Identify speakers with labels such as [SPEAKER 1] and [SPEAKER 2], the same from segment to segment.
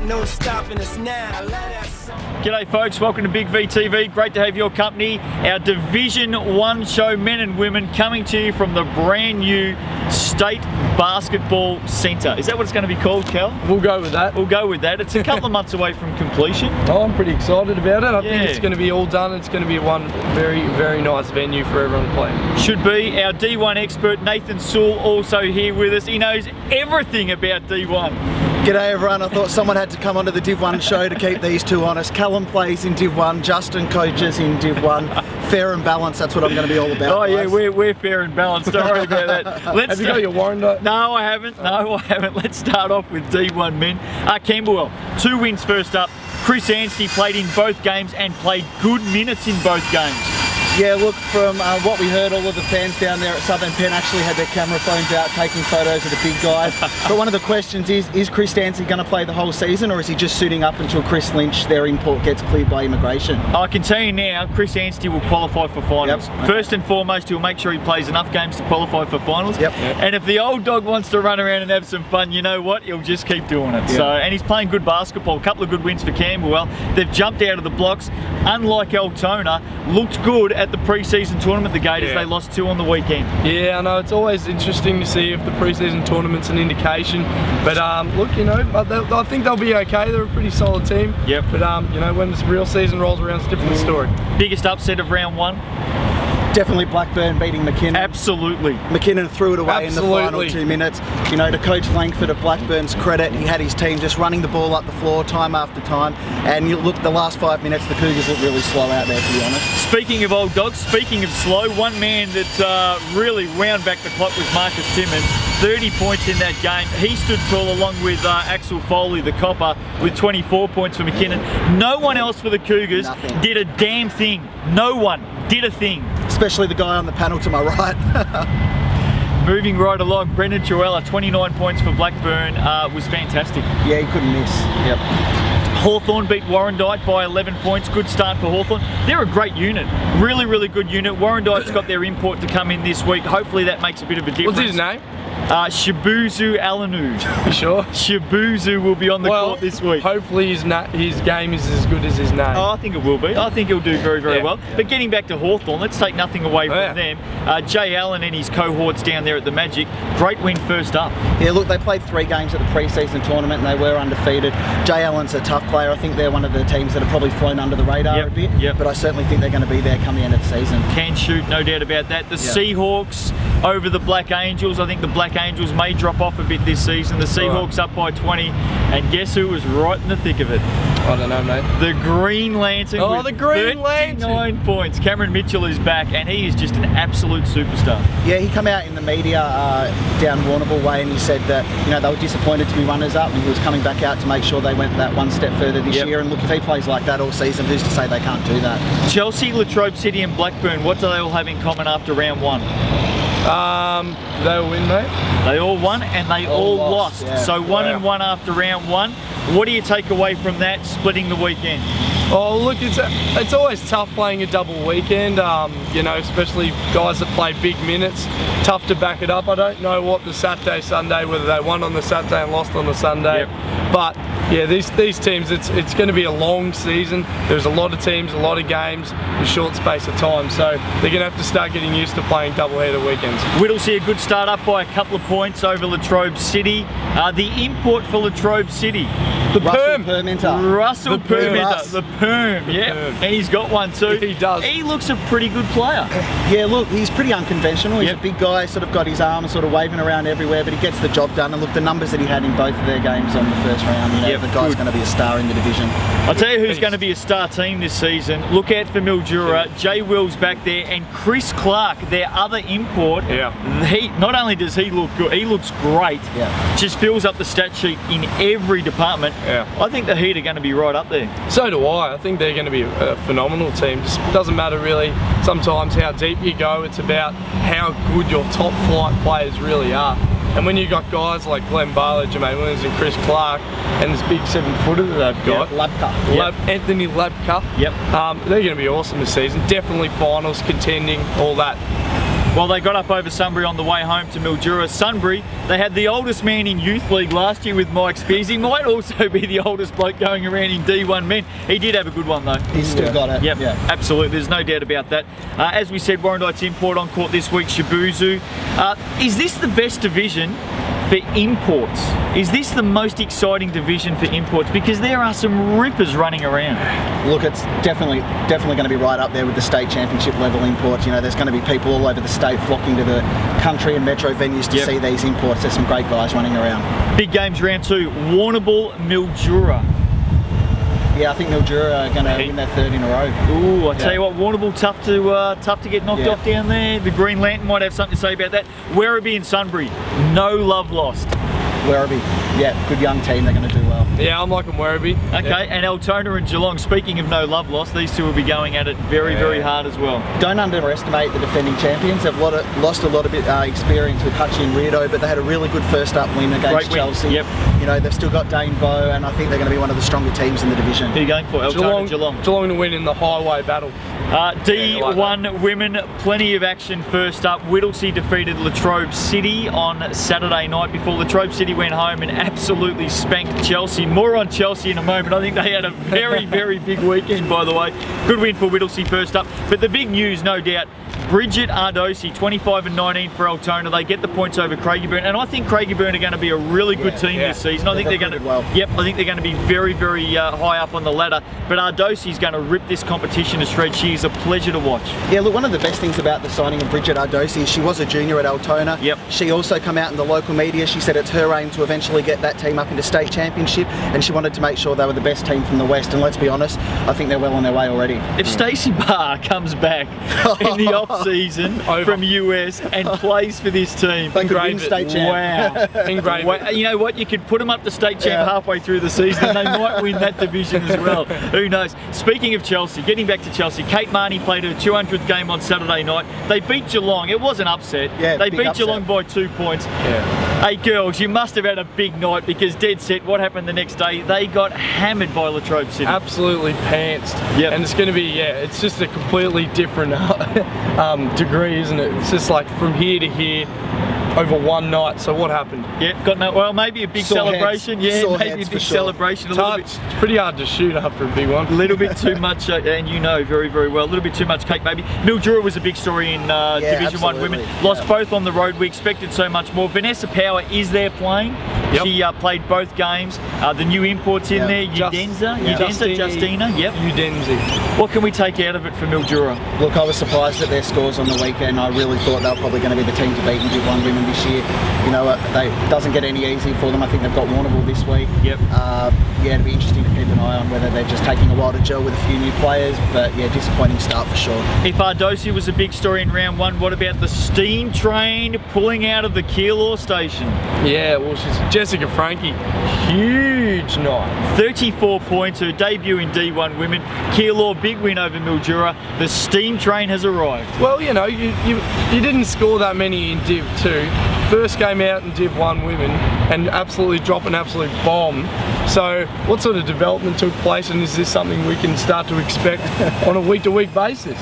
[SPEAKER 1] no stopping us now. I love that song.
[SPEAKER 2] G'day folks, welcome to Big V TV. Great to have your company. Our Division 1 show, men and women, coming to you from the brand new State Basketball Centre. Is that what it's going to be called, Cal?
[SPEAKER 3] We'll go with that.
[SPEAKER 2] We'll go with that. It's a couple of months away from completion.
[SPEAKER 3] Oh, I'm pretty excited about it. I think it's going to be all done. It's going to be one very, very nice venue for everyone to play.
[SPEAKER 2] Should be. Our D1 expert, Nathan Sewell, also here with us. He knows everything about D1.
[SPEAKER 4] G'day everyone, I thought someone had to come onto the Div 1 show to keep these two honest. Callum plays in Div 1, Justin coaches in Div 1. Fair and balanced, that's what I'm going to be all about.
[SPEAKER 2] Oh yeah, we're fair and balanced, don't worry about that.
[SPEAKER 3] Have you got your warrant up?
[SPEAKER 2] No, I haven't. No, I haven't. Let's start off with D1 men. Camberwell, 2 wins first up. Chris Anstey played in both games and played good minutes in both games.
[SPEAKER 4] Yeah, look, from what we heard, all of the fans down there at Southern Penn actually had their camera phones out taking photos of the big guys. But one of the questions is Chris Anstey going to play the whole season, or is he just suiting up until Chris Lynch, their import, gets cleared by immigration?
[SPEAKER 2] I can tell you now, Chris Anstey will qualify for finals.
[SPEAKER 4] Yep.
[SPEAKER 2] First and foremost, he'll make sure he plays enough games to qualify for finals.
[SPEAKER 4] Yep.
[SPEAKER 2] And if the old dog wants to run around and have some fun, you know what? He'll just keep doing it.
[SPEAKER 4] Yep.
[SPEAKER 2] So, and he's playing good basketball. A couple of good wins for Camberwell. They've jumped out of the blocks. Unlike Altona, looked good at the pre-season tournament, the Gators. They lost 2 on the weekend. Yeah,
[SPEAKER 3] I know, it's always interesting to see if the pre-season tournament's an indication. But look, you know, I think they'll be okay. They're a pretty solid team.
[SPEAKER 2] Yep.
[SPEAKER 3] But you know, when the real season rolls around, it's a different story.
[SPEAKER 2] Biggest upset of round 1?
[SPEAKER 4] Definitely Blackburn beating McKinnon.
[SPEAKER 2] Absolutely.
[SPEAKER 4] McKinnon threw it away in the final 2 minutes. You know, to Coach Langford of Blackburn's credit, he had his team just running the ball up the floor time after time. And you look, the last 5 minutes, the Cougars look really slow out there, to be honest.
[SPEAKER 2] Speaking of old dogs, speaking of slow, one man that really wound back the clock was Marcus Timmins. 30 points in that game. He stood tall along with Axel Foley, the copper, with 24 points for McKinnon. No one else for the Cougars did a damn thing. No one did a thing.
[SPEAKER 4] Especially the guy on the panel to my right.
[SPEAKER 2] Moving right along, Brendan Truella, 29 points for Blackburn, was fantastic.
[SPEAKER 4] Yeah, he couldn't miss. Yep.
[SPEAKER 2] Hawthorn beat Warrandyte by 11 points. Good start for Hawthorn. They're a great unit. Really, really good unit. Warrandyte's got their import to come in this week. Hopefully that makes a bit of a difference.
[SPEAKER 3] What's his name?
[SPEAKER 2] Shibuzu Alanu.
[SPEAKER 3] You sure?
[SPEAKER 2] Shibuzu will be on the court this week.
[SPEAKER 3] Hopefully his game is as good as his name.
[SPEAKER 2] Oh, I think it will be. I think he'll do very, very well. But getting back to Hawthorn, let's take nothing away from them. Jay Allen and his cohorts down there at the Magic, great win first up.
[SPEAKER 4] Yeah, look, they played 3 games at the pre-season tournament and they were undefeated. Jay Allen's a tough player. I think they're one of the teams that have probably flown under the radar a bit. But I certainly think they're going to be there come the end of the season.
[SPEAKER 2] Can shoot, no doubt about that. The Seahawks over the Black Angels. I think the Black Angels may drop off a bit this season. The Seahawks up by 20, and guess who was right in the thick of it?
[SPEAKER 3] I don't know, mate.
[SPEAKER 2] The Green Lantern.
[SPEAKER 3] Oh, the Green Lantern!
[SPEAKER 2] 39 points. Cameron Mitchell is back, and he is just an absolute superstar.
[SPEAKER 4] Yeah, he came out in the media down Warrnambool way, and he said that they were disappointed to be runners up, and he was coming back out to make sure they went that one step further this year. And look, if he plays like that all season, who's to say they can't do that?
[SPEAKER 2] Chelsea, Latrobe City, and Blackburn. What do they all have in common after round 1?
[SPEAKER 3] They all win, mate.
[SPEAKER 2] They all won and they all lost.
[SPEAKER 4] Yeah.
[SPEAKER 2] So 1-1 after round 1. What do you take away from that, splitting the weekend?
[SPEAKER 3] Oh, look, it's always tough playing a double weekend, you know, especially guys that play big minutes. Tough to back it up. I don't know what the Saturday, Sunday, whether they won on the Saturday and lost on the Sunday. But yeah, these teams, it's going to be a long season. There's a lot of teams, a lot of games in a short space of time. So they're going to have to start getting used to playing double-header weekends.
[SPEAKER 2] Whittlesea a good start up by a couple of points over Latrobe City. The import for Latrobe City. The
[SPEAKER 4] Russell
[SPEAKER 2] Perm. Russell Permenter. The Perm, yeah. And he's got one too.
[SPEAKER 3] He does.
[SPEAKER 2] He looks a pretty good player.
[SPEAKER 4] Yeah, look, he's pretty unconventional. He's a big guy, sort of got his arms sort of waving around everywhere, but he gets the job done. And look, the numbers that he had in both of their games on the first round, the guy's going to be a star in the division.
[SPEAKER 2] I'll tell you who's going to be a star team this season. Look out for Mildura. Jay Will's back there, and Chris Clark, their other import. He not only does he look good, he looks great. Just fills up the stat sheet in every department. I think the Heat are going to be right up there.
[SPEAKER 3] So do I. I think they're going to be a phenomenal team. Just doesn't matter really sometimes how deep you go. It's about how good your top flight players really are. And when you got guys like Glenn Barlow, Jermaine Williams and Chris Clark, and this big 7-footer that they've got, Anthony Labka, they're going to be awesome this season. Definitely finals, contending, all that.
[SPEAKER 2] Well, they got up over Sunbury on the way home to Mildura. Sunbury, they had the oldest man in Youth League last year with Mike Spears. He might also be the oldest bloke going around in D1 men. He did have a good one though.
[SPEAKER 4] He's still got it.
[SPEAKER 2] Yep, absolutely. There's no doubt about that. As we said, Warrandyte's import on court this week, Shibuzu. Is this the best division for imports? Is this the most exciting division for imports? Because there are some rippers running around.
[SPEAKER 4] Look, it's definitely going to be right up there with the state championship level imports. You know, there's going to be people all over the state flocking to the country and metro venues to see these imports. There's some great guys running around. Big games round 2, Warrnambool, Mildura. Yeah, I think Mildura are going to win their 3rd in a row.
[SPEAKER 2] Ooh, I tell you what, Warrnambool tough to get knocked off down there. The Green Lantern might have something to say about that. Werribee and Sunbury, no love lost. Werribee, good young team, they're going to do well.
[SPEAKER 3] Yeah, I'm liking Werribee.
[SPEAKER 2] Okay, and Altona and Geelong, speaking of no love lost, these two will be going at it very hard as well.
[SPEAKER 4] Don't underestimate the defending champions. They've lost a lot of experience with Hutchie and Rito, but they had a really good first up win against Chelsea.
[SPEAKER 2] Yep.
[SPEAKER 4] You know, they've still got Dane Bowe, and I think they're going to be one of the stronger teams in the division.
[SPEAKER 2] Who are you going for? Altona, Geelong.
[SPEAKER 3] Geelong to win in the highway battle.
[SPEAKER 2] D1 women, plenty of action first up. Whittlesea defeated Latrobe City on Saturday night before Latrobe City went home and absolutely spanked Chelsea. More on Chelsea in a moment. I think they had a very big weekend, by the way. Good win for Whittlesea first up. But the big news, no doubt, Bridget Ardosi, 25 and 19 for Altona. They get the points over Craigieburn, and I think Craigieburn are going to be a really good team this season. I think they're going to, I think they're going to be very high up on the ladder. But Ardosi's going to rip this competition to shreds. She is a pleasure to watch.
[SPEAKER 4] Yeah, look, one of the best things about the signing of Bridget Ardosi is she was a junior at Altona.
[SPEAKER 2] Yep.
[SPEAKER 4] She also come out in the local media. She said it's her aim to eventually get that team up into state championship, and she wanted to make sure they were the best team from the West. And let's be honest, I think they're well on their way already.
[SPEAKER 2] If Stacey Barr comes back in the off season from US and plays for this team,
[SPEAKER 4] they could win state champ.
[SPEAKER 2] Wow. You know what? You could put them up to state champ halfway through the season and they might win that division as well. Who knows? Speaking of Chelsea, getting back to Chelsea, Kate Marnie played her 200th game on Saturday night. They beat Geelong. It was an upset. They beat Geelong by 2 points. Hey girls, you must have had a big night, because dead set, what happened the next day? They got hammered by Latrobe City.
[SPEAKER 3] Absolutely pantsed. And it's going to be, it's just a completely different degree, isn't it? It's just like from here to here over one night. So what happened?
[SPEAKER 2] Well, maybe a big celebration. Maybe a big celebration.
[SPEAKER 3] It's pretty hard to shoot after a big one.
[SPEAKER 2] A little bit too much, and you know very well, a little bit too much cake maybe. Mildura was a big story in Division 1 women. Lost both on the road. We expected so much more. Vanessa Power is there playing. She played both games. The new imports in there, Justina.
[SPEAKER 3] Udenzi.
[SPEAKER 2] What can we take out of it for Mildura?
[SPEAKER 4] Look, I was surprised at their scores on the weekend. I really thought they were probably going to be the team to beat in Div 1 women this year. You know, it doesn't get any easier for them. I think they've got Warrnambool this week. It'll be interesting to keep an eye on whether they're just taking a while to gel with a few new players, but disappointing start for sure.
[SPEAKER 2] If Ardosi was a big story in round 1, what about the steam train pulling out of the Keilor station?
[SPEAKER 3] Well, she's Jessica Frankie. Huge night.
[SPEAKER 2] 34 points, her debut in D1 women. Keilor, big win over Mildura. The steam train has arrived.
[SPEAKER 3] Well, you know, you didn't score that many in Div 2. First game out in Div 1 women and absolutely drop an absolute bomb. So what sort of development took place, and is this something we can start to expect on a week-to-week basis?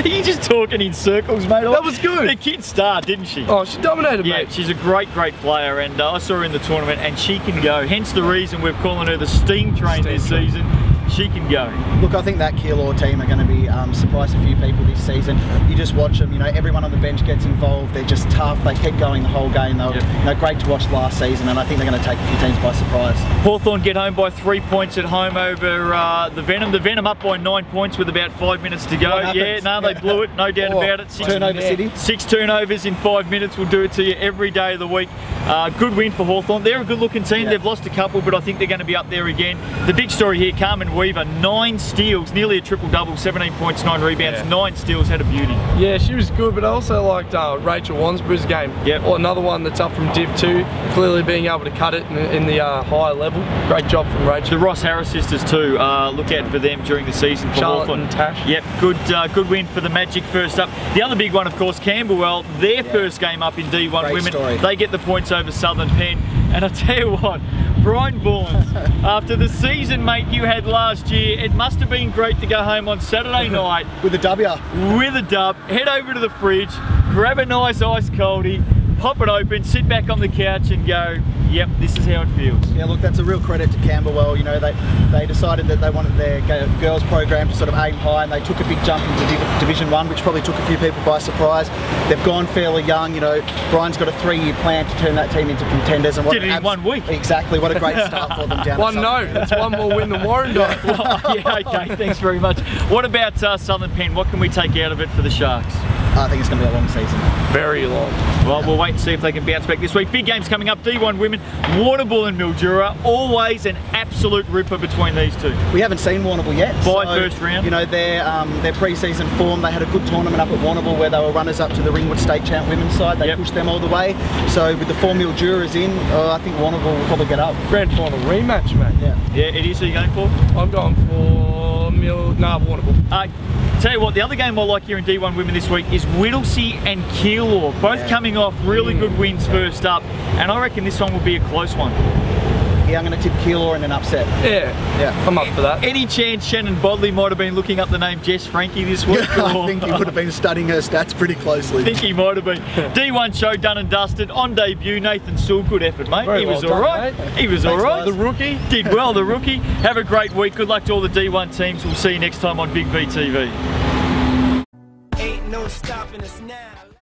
[SPEAKER 2] You're just talking in circles, mate.
[SPEAKER 3] That was good.
[SPEAKER 2] The kid starred, didn't she?
[SPEAKER 3] Oh, she dominated, mate.
[SPEAKER 2] She's a great player, and I saw her in the tournament, and she can go. Hence the reason we're calling her the steam train this season. She can go.
[SPEAKER 4] Look, I think that Keilor team are going to be surprise a few people this season. You just watch them, you know, everyone on the bench gets involved. They're just tough. They keep going the whole game. They were you know, great to watch last season, and I think they're going to take a few teams by surprise.
[SPEAKER 2] Hawthorn get home by 3 points at home over the Venom. The Venom up by 9 points with about 5 minutes to go. They blew it, no doubt about it. Six turnovers in 5 minutes will do it to you every day of the week. Good win for Hawthorn. They're a good looking team. They've lost a couple, but I think they're going to be up there again. The big story here, Carmen Weaver, 9 steals, nearly a triple-double, 17 points, 9 rebounds, 9 steals, had a beauty.
[SPEAKER 3] Yeah, she was good, but I also liked Rachel Wansborough's game. Or another one that's up from Div 2, clearly being able to cut it in the higher level. Great job from Rachel.
[SPEAKER 2] The Ross Harris sisters too, look out for them during the season for
[SPEAKER 3] Charlotte
[SPEAKER 2] Hawthorn.
[SPEAKER 3] And Tash.
[SPEAKER 2] Good win for the Magic first up. The other big one, of course, Camberwell, their first game up in D1 women.
[SPEAKER 4] Story.
[SPEAKER 2] They get the points over Southern Penn. And I tell you what, Brian Bournes, after the season, mate, you had last year, it must have been great to go home on Saturday night
[SPEAKER 4] with a W.
[SPEAKER 2] With a dub, head over to the fridge, grab a nice ice coldie, pop it open, sit back on the couch and go, yep, this is how it feels.
[SPEAKER 4] Yeah, look, that's a real credit to Camberwell. You know, they decided that they wanted their girls program to sort of aim high, and they took a big jump into Division 1, which probably took a few people by surprise. They've gone fairly young. You know, Brian's got a 3-year plan to turn that team into contenders. And what
[SPEAKER 2] did it in 1 week.
[SPEAKER 4] Exactly, what a great start for them down
[SPEAKER 3] One note, that's one more win than Warrandyte.
[SPEAKER 2] Well, yeah, okay, thanks very much. What about Southern Penn? What can we take out of it for the Sharks?
[SPEAKER 4] I think it's going to be a long season.
[SPEAKER 3] Very long.
[SPEAKER 2] Well, we'll wait and see if they can bounce back this week. Big games coming up, D1 women, Warrnambool and Mildura. Always an absolute ripper between these two.
[SPEAKER 4] We haven't seen Warrnambool yet.
[SPEAKER 2] By first round.
[SPEAKER 4] You know, their pre-season form, they had a good tournament up at Warrnambool where they were runners-up to the Ringwood State Champ women's side. They pushed them all the way. So with the 4 Milduras in, I think Warrnambool will probably get up.
[SPEAKER 3] Grand final rematch, mate.
[SPEAKER 2] Yeah, it is. Who are you going for?
[SPEAKER 3] I'm going for Warrnambool.
[SPEAKER 2] Tell you what, the other game I like here in D1 Women this week is Whittlesea and Keilor, both coming off really good wins first up, and I reckon this one will be a close one.
[SPEAKER 4] Yeah, I'm going to tip Keilor in an upset.
[SPEAKER 3] Yeah, I'm up for that.
[SPEAKER 2] Any chance Shannon Bodley might have been looking up the name Jess Frankie this week?
[SPEAKER 4] I think he would have been studying her stats pretty closely.
[SPEAKER 2] I think he might have been. D1 show done and dusted. On debut, Nathan Sewell, good effort, mate.
[SPEAKER 3] Very
[SPEAKER 2] he was
[SPEAKER 3] well
[SPEAKER 2] all
[SPEAKER 3] done,
[SPEAKER 2] right.
[SPEAKER 3] mate.
[SPEAKER 2] He was all right.
[SPEAKER 3] The rookie.
[SPEAKER 2] Did well, the rookie. Have a great week. Good luck to all the D1 teams. We'll see you next time on Big V TV.
[SPEAKER 1] Ain't no stopping us now.